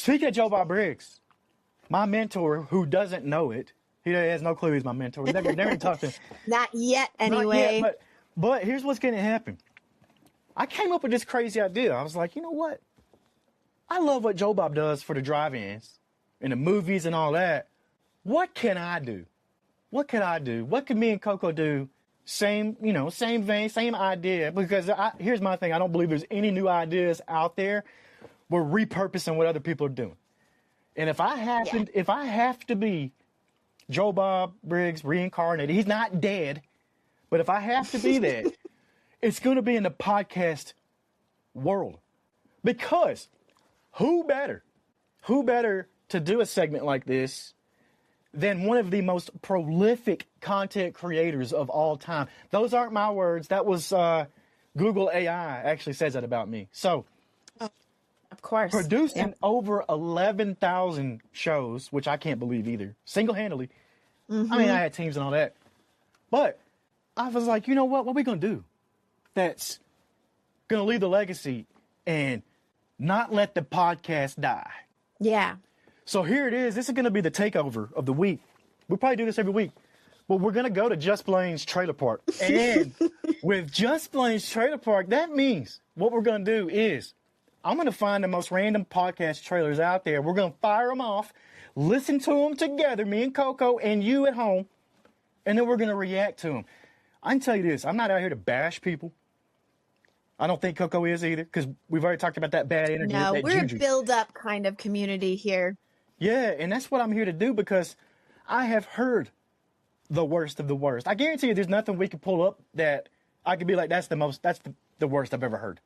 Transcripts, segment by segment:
Speaking of Joe Bob Briggs, my mentor, who doesn't know it, he has no clue he's my mentor. We never talked to him. Not yet, anyway. Not yet, but here's what's going to happen. I came up with this crazy idea. I was like, you know what? I love what Joe Bob does for the drive-ins and the movies and all that. What can I do? What can I do? What can me and Coco do? Same vein, same idea. Because here's my thing. I don't believe there's any new ideas out there. We're repurposing what other people are doing. And if I have to be Joe Bob Briggs reincarnated, he's not dead, but if I have to be that, it's going to be in the podcast world. Because who better to do a segment like this than one of the most prolific content creators of all time? Those aren't my words. That was Google AI actually says that about me. So, of course, producing over 11,000 shows, which I can't believe either, single-handedly. Mm-hmm. I mean, I had teams and all that, but I was like, you know what? What are we gonna do that's gonna leave the legacy and not let the podcast die? Yeah. So here it is. This is gonna be the takeover of the week. We probably do this every week, but we're gonna go to Just Blane's trailer park, and with Just Blane's trailer park, that means what we're gonna do is I'm going to find the most random podcast trailers out there. We're going to fire them off, listen to them together, me and Coco and you at home, and then we're going to react to them. I can tell you this. I'm not out here to bash people. I don't think Coco is either, because we've already talked about that bad energy. No, that we're juju. a build-up kind of community here. Yeah, and that's what I'm here to do, because I have heard the worst of the worst. I guarantee you there's nothing we could pull up that I could be like, that's the worst I've ever heard.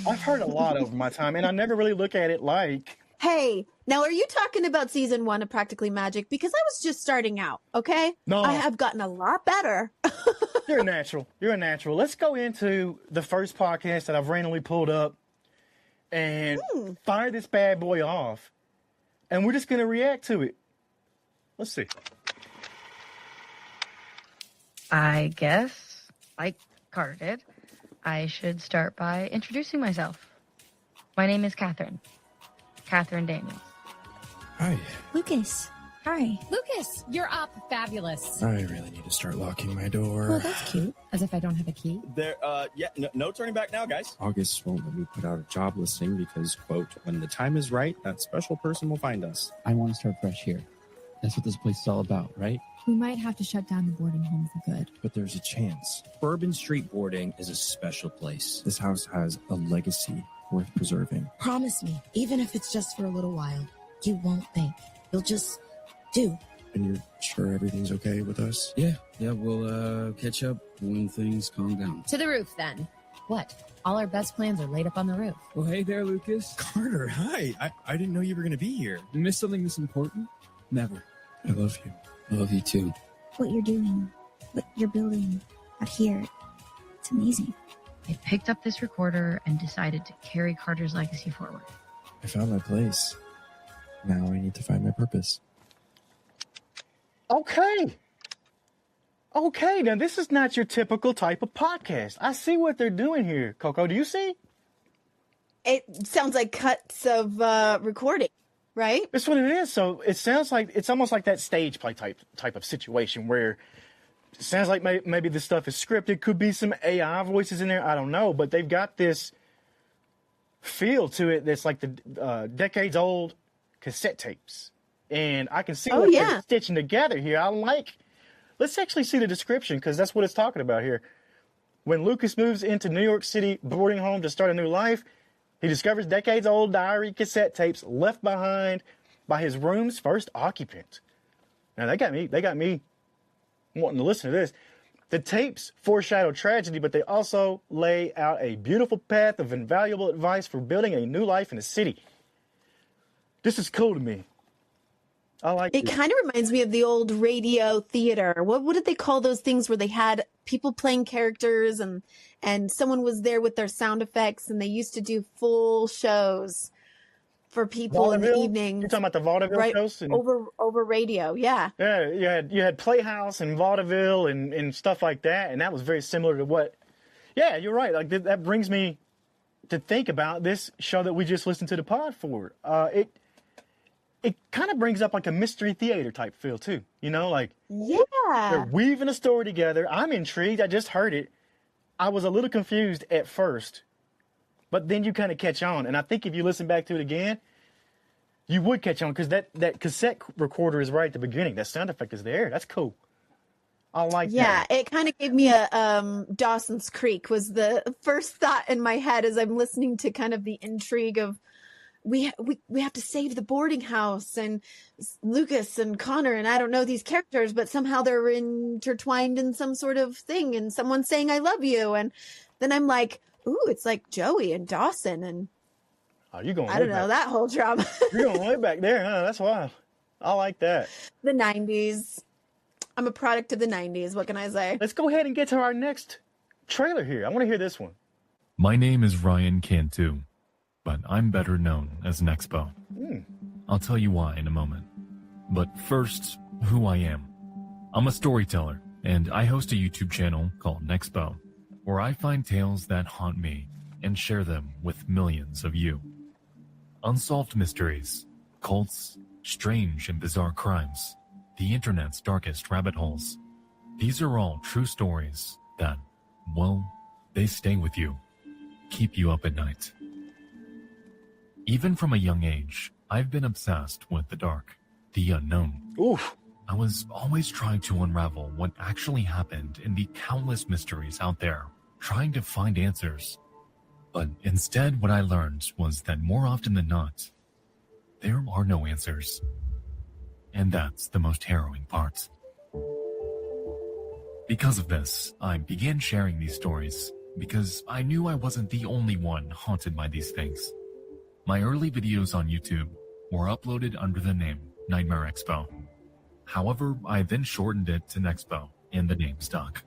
I've heard a lot over my time, and I never really look at it like... Hey, now are you talking about season 1 of Practically Magic? Because I was just starting out, okay? No. I have gotten a lot better. You're a natural. You're a natural. Let's go into the first podcast that I've randomly pulled up and fire this bad boy off, and we're just going to react to it. Let's see. I guess, like Carter did, I should start by introducing myself. My name is Catherine Daniels. Hi. Lucas. Hi. Lucas, you're up. Fabulous. I really need to start locking my door. Well, that's cute. As if I don't have a key. No turning back now, guys. August won't let me put out a job listing because, quote, when the time is right, that special person will find us. I want to start fresh here. That's what this place is all about, right? We might have to shut down the boarding home for good. But there's a chance. Bourbon Street Boarding is a special place. This house has a legacy worth preserving. Promise me, even if it's just for a little while, you won't think. You'll just do. And you're sure everything's okay with us? Yeah, we'll catch up when things calm down. To the roof, then. What? All our best plans are laid up on the roof. Well, hey there, Lucas. Carter, hi. I didn't know you were going to be here. You missed something this important? Never. I love you. I love you too. What you're doing, what you're building out here, it's amazing. I picked up this recorder and decided to carry Carter's legacy forward. I found my place. Now I need to find my purpose. Okay, now this is not your typical type of podcast. I see what they're doing here. Coco, do you see? It sounds like cuts of recording, right? That's what it is. So it sounds like it's almost like that stage play type of situation where it sounds like maybe this stuff is scripted. Could be some AI voices in there. I don't know, but they've got this feel to it that's like the decades old cassette tapes. And I can see what they're stitching together here. Let's actually see the description, because that's what it's talking about here. When Lucas moves into New York City boarding home to start a new life, he discovers decades-old diary cassette tapes left behind by his room's first occupant. Now, they got me wanting to listen to this. The tapes foreshadow tragedy, but they also lay out a beautiful path of invaluable advice for building a new life in the city. This is cool to me. I like it. Kind of reminds me of the old radio theater. What did they call those things where they had people playing characters and someone was there with their sound effects, and they used to do full shows for people vaudeville? In the evening. You're talking about the vaudeville shows? Over radio, yeah. Yeah, you had Playhouse and vaudeville and stuff like that, and that was very similar to what... Yeah, you're right. Like that brings me to think about this show that we just listened to the pod for. it kind of brings up like a mystery theater type feel too. You know, like they're Yeah. weaving a story together. I'm intrigued. I just heard it. I was a little confused at first, but then you kind of catch on. And I think if you listen back to it again, you would catch on because that cassette recorder is right at the beginning. That sound effect is there. That's cool. I like Yeah, that. it kind of gave me a Dawson's Creek was the first thought in my head as I'm listening to kind of the intrigue of we have to save the boarding house and Lucas and Connor and I don't know these characters, but somehow they're intertwined in some sort of thing and someone's saying I love you, and then I'm like, ooh, it's like Joey and Dawson and Oh, you going I way don't know, back. that whole drama. You're going way back there, huh? That's wild. I like that. The 90s. I'm a product of the 90s. What can I say? Let's go ahead and get to our next trailer here. I want to hear this one. My name is Ryan Cantu, but I'm better known as Nexpo. I'll tell you why in a moment. But first, who I am. I'm a storyteller, and I host a YouTube channel called Nexpo, where I find tales that haunt me and share them with millions of you. Unsolved mysteries, cults, strange and bizarre crimes, the internet's darkest rabbit holes. These are all true stories that, well, they stay with you, keep you up at night. Even from a young age, I've been obsessed with the dark, the unknown. Oof. I was always trying to unravel what actually happened in the countless mysteries out there, trying to find answers. But instead, what I learned was that more often than not, there are no answers. And that's the most harrowing part. Because of this, I began sharing these stories because I knew I wasn't the only one haunted by these things. My early videos on YouTube were uploaded under the name Nightmare Expo. However, I then shortened it to Nexpo and the name stuck.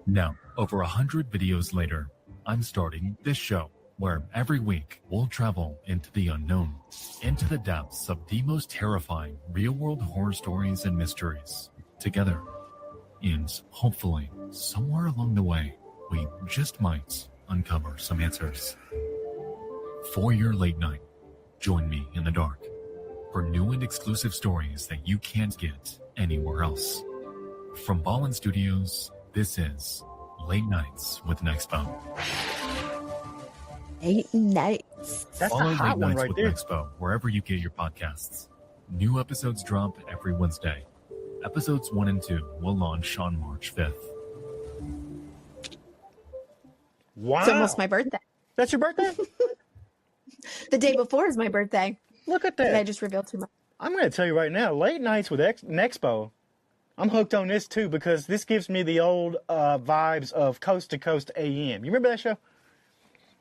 Now, over 100 videos later, I'm starting this show where every week we'll travel into the unknown, into the depths of the most terrifying real-world horror stories and mysteries together. And hopefully, somewhere along the way, we just might uncover some answers. For your late night, join me in the dark for new and exclusive stories that you can't get anywhere else. From Ballin Studios, this is Late Nights with Nexpo. 8 nights. That's Follow a hot Late one Nights right with there. Nexpo wherever you get your podcasts. New episodes drop every Wednesday. Episodes 1 and 2 will launch on March 5th. Wow. It's almost my birthday. That's your birthday? The day before is my birthday. Look at Did I that. just reveal too much? I'm going to tell you right now, Late Nights with Nexpo, I'm hooked on this too because this gives me the old vibes of Coast to Coast AM. You remember that show?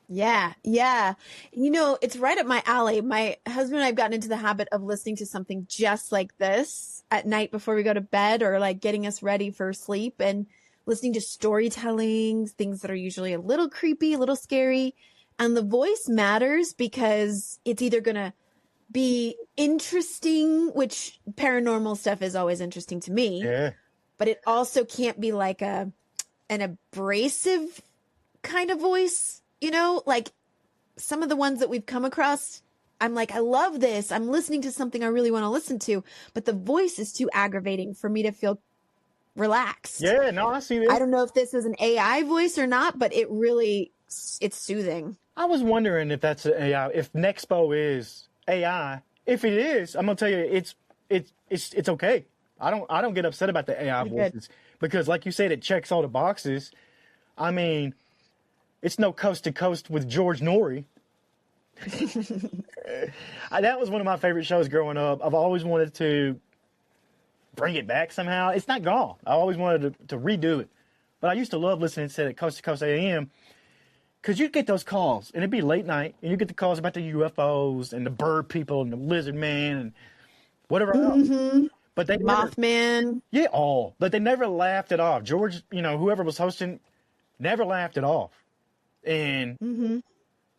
Yeah, yeah. You know, it's right up my alley. My husband and I have gotten into the habit of listening to something just like this at night before we go to bed or like getting us ready for sleep and listening to storytelling, things that are usually a little creepy, a little scary. And the voice matters because it's either going to be interesting, which paranormal stuff is always interesting to me, Yeah. but it also can't be like an abrasive kind of voice, you know, like some of the ones that we've come across. I'm like, I love this. I'm listening to something I really want to listen to, but the voice is too aggravating for me to feel relaxed. Yeah, no, I see this. I don't know if this is an AI voice or not, but it's soothing. I was wondering if that's an AI, if Nexpo is AI. If it is, I'm gonna tell you, it's okay. I don't get upset about the AI Pretty good. voices because, like you said, it checks all the boxes. I mean, it's no Coast to Coast with George Norrie. That was one of my favorite shows growing up. I've always wanted to bring it back somehow. It's not gone. I always wanted to redo it. But I used to love listening to Coast to Coast AM because you'd get those calls, and it'd be late night, and you get the calls about the UFOs and the bird people and the lizard man and whatever else. But they never, Mothman. yeah, all. But they never laughed it off. George, whoever was hosting, never laughed it off. And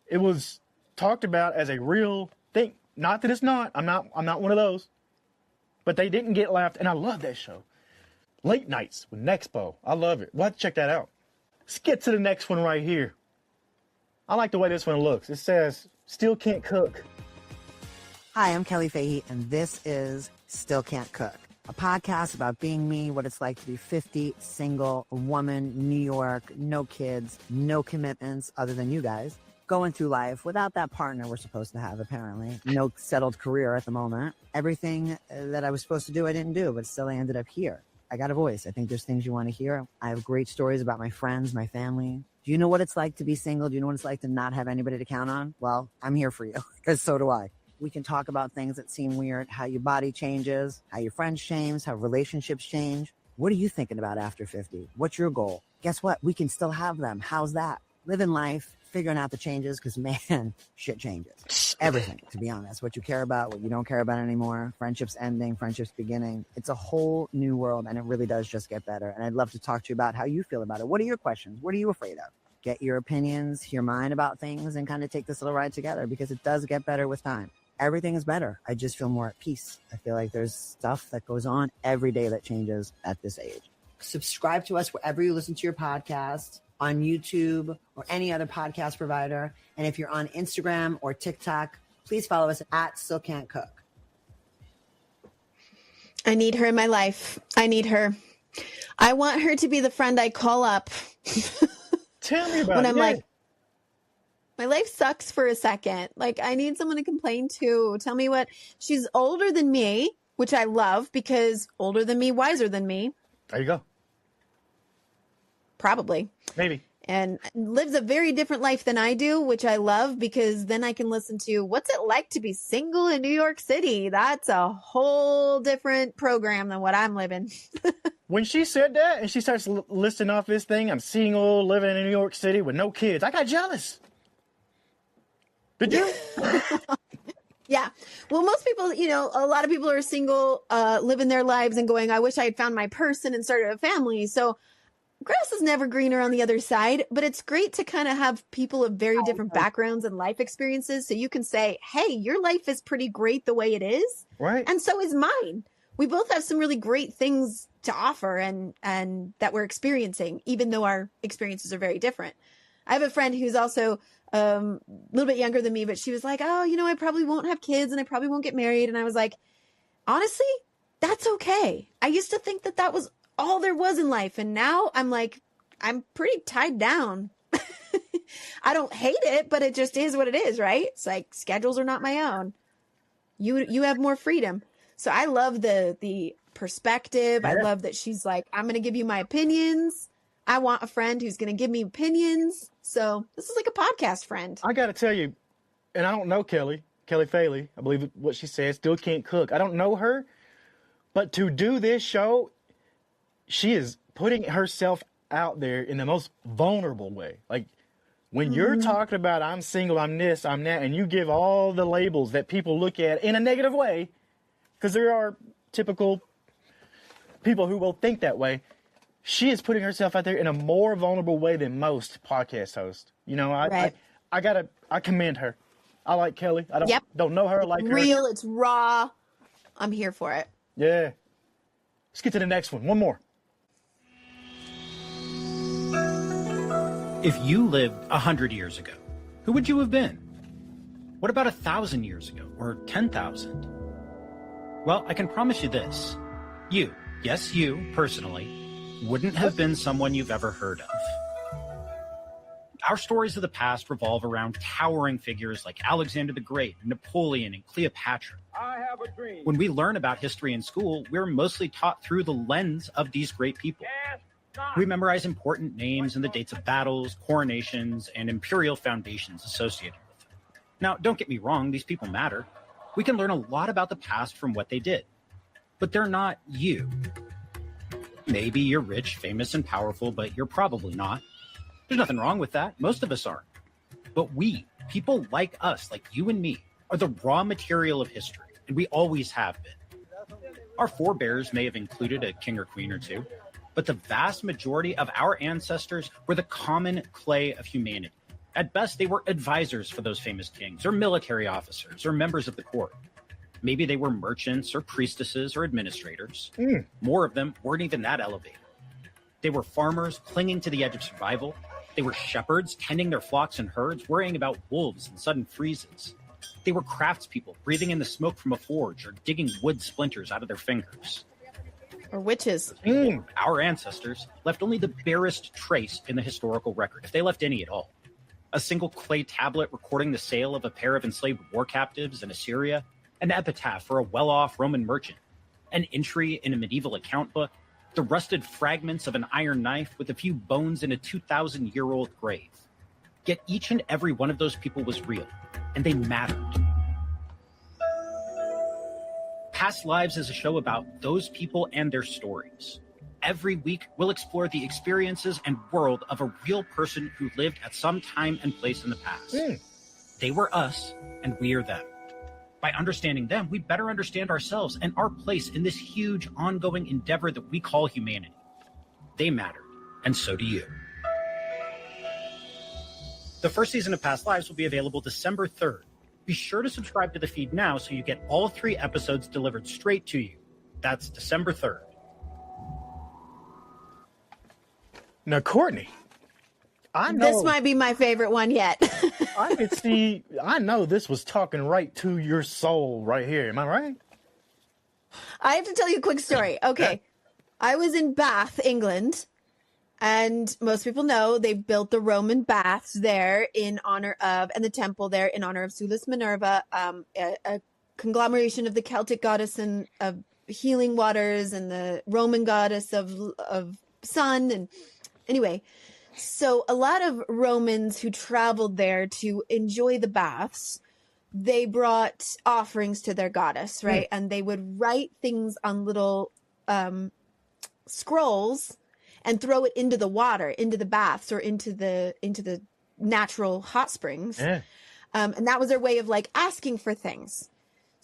it was talked about as a real thing. Not that it's not. I'm not one of those. But they didn't get laughed, and I love that show. Late Nights with Nexpo. I love it. We'll have to check that out. Let's get to the next one right here. I like the way this one looks. It says, still can't cook. Hi, I'm Kelly Faley, and this is Still Can't Cook, a podcast about being me, what it's like to be 50, single, a woman, New York, no kids, no commitments other than you guys, going through life without that partner we're supposed to have, apparently. No settled career at the moment. Everything that I was supposed to do, I didn't do, but still I ended up here. I got a voice. I think there's things you want to hear. I have great stories about my friends, my family. Do you know what it's like to be single? Do you know what it's like to not have anybody to count on? Well, I'm here for you, because so do I. We can talk about things that seem weird, how your body changes, how your friends change, how relationships change. What are you thinking about after 50? What's your goal? Guess what? We can still have them. How's that? Living life, figuring out the changes, because man, shit changes. Everything, to be honest. What you care about, what you don't care about anymore. Friendships ending, friendships beginning. It's a whole new world, and it really does just get better. And I'd love to talk to you about how you feel about it. What are your questions? What are you afraid of? Get your opinions, hear mine about things, and kind of take this little ride together, because it does get better with time. Everything is better. I just feel more at peace. I feel like there's stuff that goes on every day that changes at this age. Subscribe to us wherever you listen to your podcast, on YouTube or any other podcast provider. And if you're on Instagram or TikTok, please follow us at Still Can't Cook. I need her in my life. I need her. I want her to be the friend I call up. Tell me about when it. I'm Yeah. like, my life sucks for a second. Like, I need someone to complain to. Tell me what. She's older than me, which I love, because older than me, wiser than me. There you go. Probably. Maybe. And lives a very different life than I do, which I love, because then I can listen to what's it like to be single in New York City. That's a whole different program than what I'm living. When she said that and she starts listing off this thing, I'm single, living in New York City with no kids, I got jealous. Did you? Yeah. Well, most people, you know, a lot of people are single, living their lives and going, I wish I had found my person and started a family. So grass is never greener on the other side, but it's great to kind of have people of very different backgrounds and life experiences. So you can say, hey, your life is pretty great the way it is. Right. And so is mine. We both have some really great things to offer and that we're experiencing, even though our experiences are very different. I have a friend who's also a little bit younger than me, but she was like, oh, you know, I probably won't have kids and I probably won't get married. And I was like, honestly, that's okay. I used to think that that was all there was in life. And now I'm like, I'm pretty tied down. I don't hate it, but it just is what it is, right? It's like schedules are not my own. You have more freedom. So I love the perspective. Yeah. I love that she's like, I'm going to give you my opinions. I want a friend who's going to give me opinions. So this is like a podcast friend. I got to tell you, and I don't know Kelly Faley, I believe what she says, Still Can't Cook. I don't know her, but to do this show, she is putting herself out there in the most vulnerable way. Like when you're talking about I'm single, I'm this, I'm that, and you give all the labels that people look at in a negative way, because there are typical people who will think that way. She is putting herself out there in a more vulnerable way than most podcast hosts. You know, I commend her. I like Kelly. I don't know her. I like her. Real, it's raw. I'm here for it. Yeah. Let's get to the next one. One more. If you lived 100 years ago, who would you have been? What about 1,000 years ago or 10,000? Well, I can promise you this. You, yes, you personally, wouldn't have been someone you've ever heard of. Our stories of the past revolve around towering figures like Alexander the Great, Napoleon, and Cleopatra. I have a dream. When we learn about history in school, we're mostly taught through the lens of these great people. We memorize important names and the dates of battles, coronations, and imperial foundations associated with them. Now, don't get me wrong, these people matter. We can learn a lot about the past from what they did. But they're not you. Maybe you're rich, famous, and powerful, but you're probably not. There's nothing wrong with that. Most of us aren't. But we, people like us, like you and me, are the raw material of history, and we always have been. Our forebears may have included a king or queen or two, but the vast majority of our ancestors were the common clay of humanity. At best, they were advisors for those famous kings, or military officers, or members of the court. Maybe they were merchants or priestesses or administrators. More of them weren't even that elevated. They were farmers clinging to the edge of survival. They were shepherds tending their flocks and herds, worrying about wolves and sudden freezes. They were craftspeople, breathing in the smoke from a forge or digging wood splinters out of their fingers. Or witches. Our ancestors left only the barest trace in the historical record, if they left any at all. A single clay tablet recording the sale of a pair of enslaved war captives in Assyria, an epitaph for a well-off Roman merchant, an entry in a medieval account book, the rusted fragments of an iron knife with a few bones in a 2,000-year-old grave. Yet each and every one of those people was real, and they mattered. Past Lives is a show about those people and their stories. Every week, we'll explore the experiences and world of a real person who lived at some time and place in the past. They were us, and we are them. By understanding them, we better understand ourselves and our place in this huge, ongoing endeavor that we call humanity. They mattered, and so do you. The first season of Past Lives will be available December 3rd. Be sure to subscribe to the feed now so you get all 3 episodes delivered straight to you. That's December 3rd. Now, Courtney, I know This might be my favorite one yet. I could see. I know this was talking right to your soul right here. Am I right? I have to tell you a quick story. Okay. I was in Bath, England, and most people know they built the Roman baths there in honor of, and the temple there in honor of Sulis Minerva, a conglomeration of the Celtic goddess and of healing waters and the Roman goddess of sun. And anyway, so a lot of Romans who traveled there to enjoy the baths, they brought offerings to their goddess, right? And they would write things on little scrolls and throw it into the water, into the baths or into the natural hot springs. And that was their way of like asking for things.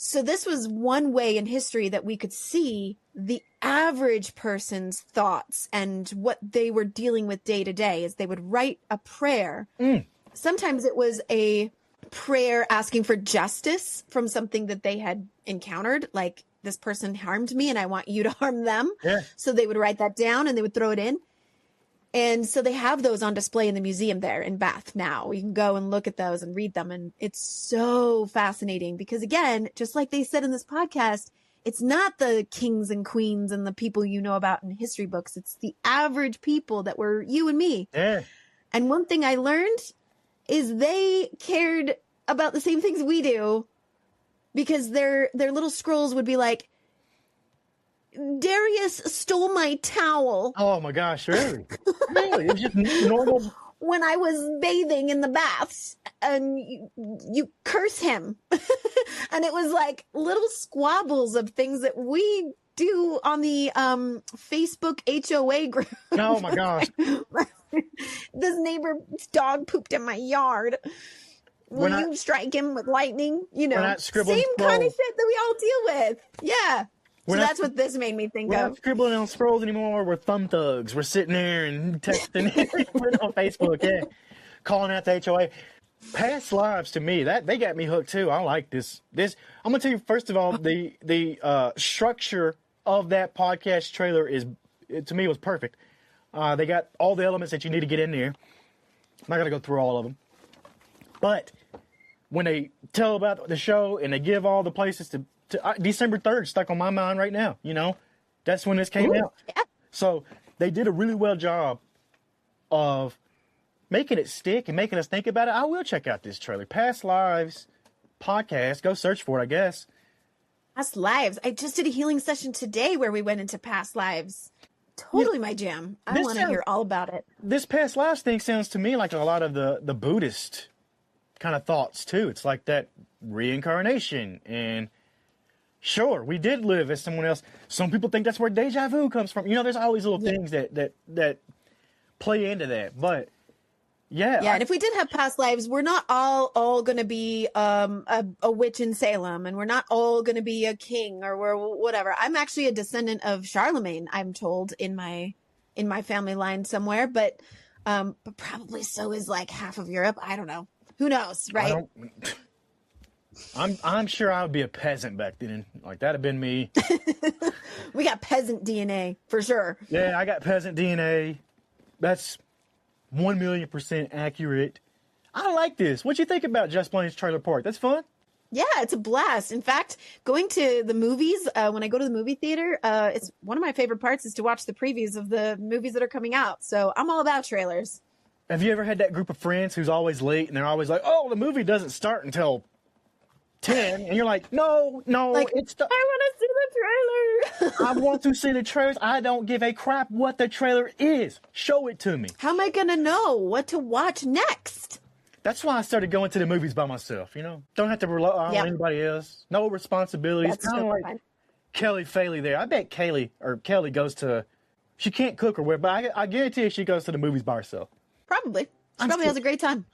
So this was one way in history that we could see the average person's thoughts and what they were dealing with day to day is they would write a prayer. Sometimes it was a prayer asking for justice from something that they had encountered, like this person harmed me and I want you to harm them. So they would write that down and they would throw it in. And so they have those on display in the museum there in Bath now. You can go and look at those and read them. And it's so fascinating because, again, just like they said in this podcast, it's not the kings and queens and the people you know about in history books. It's the average people that were you and me. And one thing I learned is they cared about the same things we do because their little scrolls would be like, Darius stole my towel. Oh my gosh, really? Really? It's just normal. When I was bathing in the baths and you curse him. And it was like little squabbles of things that we do on the Facebook HOA group. Oh my gosh. This neighbor's dog pooped in my yard. Will you strike him with lightning? You know, same kind of shit that we all deal with. Yeah. So that's what this made me think we're of. We're not scribbling on scrolls anymore. We're thumb thugs. We're sitting there and texting on Facebook, calling out the HOA. Past Lives to me, that they got me hooked too. I like this. I'm gonna tell you first of all, the structure of that podcast trailer to me was perfect. They got all the elements that you need to get in there. I'm not gonna go through all of them, but when they tell about the show and they give all the places to December 3rd stuck on my mind right now. You know, that's when this came out. Yeah. So they did a really well job of making it stick and making us think about it. I will check out this trailer. Past Lives podcast. Go search for it, I guess. Past Lives. I just did a healing session today where we went into past lives. Totally my jam. I want to hear all about it. This Past Lives thing sounds to me like a lot of the Buddhist kind of thoughts too. It's like that reincarnation and sure, we did live as someone else. Some people think that's where deja vu comes from. You know, there's all these little things that play into that. But yeah. And if we did have past lives, we're not all going to be a witch in Salem, and we're not all going to be a king or whatever. I'm actually a descendant of Charlemagne, I'm told, in my family line somewhere, but probably so is like half of Europe. I don't know. Who knows, right? I'm sure I would be a peasant back then. Like, that'd have been me. We got peasant DNA for sure. Yeah, I got peasant DNA. That's 1,000,000% accurate. I like this. What you think about Just Blaine's Trailer Park? That's fun. Yeah, it's a blast. In fact, going to the movies, when I go to the movie theater, it's one of my favorite parts is to watch the previews of the movies that are coming out. So I'm all about trailers. Have you ever had that group of friends who's always late and they're always like, oh, the movie doesn't start until 10, and you're like, no, Like, it's I want to see the trailer. I want to see the trailers. I don't give a crap what the trailer is. Show it to me. How am I going to know what to watch next? That's why I started going to the movies by myself, you know? Don't have to rely on anybody else. No responsibilities. That's Kind of totally like fine. Kelly Faley there. I bet Kelly goes to, she can't cook or whatever, but I guarantee you she goes to the movies by herself. Probably. She probably has a great time.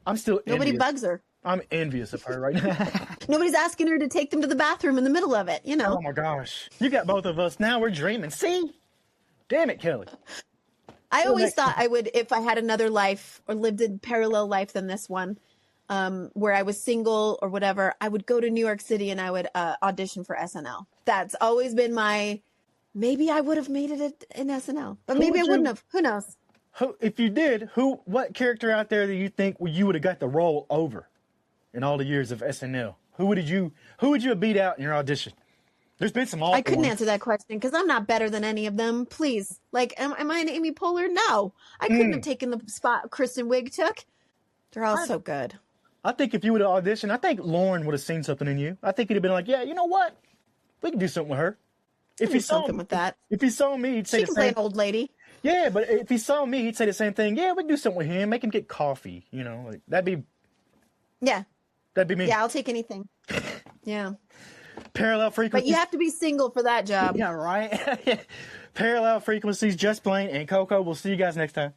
I'm still Nobody envious. bugs her. I'm envious of her right now. Nobody's asking her to take them to the bathroom in the middle of it, you know? Oh my gosh. You got both of us. Now we're dreaming. See? Damn it, Kelly. I always thought I would, if I had another life or lived a parallel life than this one, where I was single or whatever, I would go to New York City and I would audition for SNL. That's always been maybe I would have made it in SNL, but maybe I wouldn't have. Who knows? If you did, what character out there do you think you would have got the role over in all the years of SNL? Who would you have beat out in your audition? There's been some awful I couldn't ones. answer that question because I'm not better than any of them. Please. Like, am I an Amy Poehler? No. I couldn't have taken the spot Kristen Wiig took. They're all so good. I think if you would have auditioned, I think Lauren would have seen something in you. I think he'd have been like, yeah, you know what? We can do something with her. If he saw something with that. If he saw me, he'd say She the can play same. an old lady. Yeah, but if he saw me, he'd say the same thing. Yeah, we can do something with him. Make him get coffee. You know, like, that'd be me. Yeah, I'll take anything. Yeah. Parallel frequencies. But you have to be single for that job. Yeah, right. Parallel frequencies. Just Blane and Coco. We'll see you guys next time.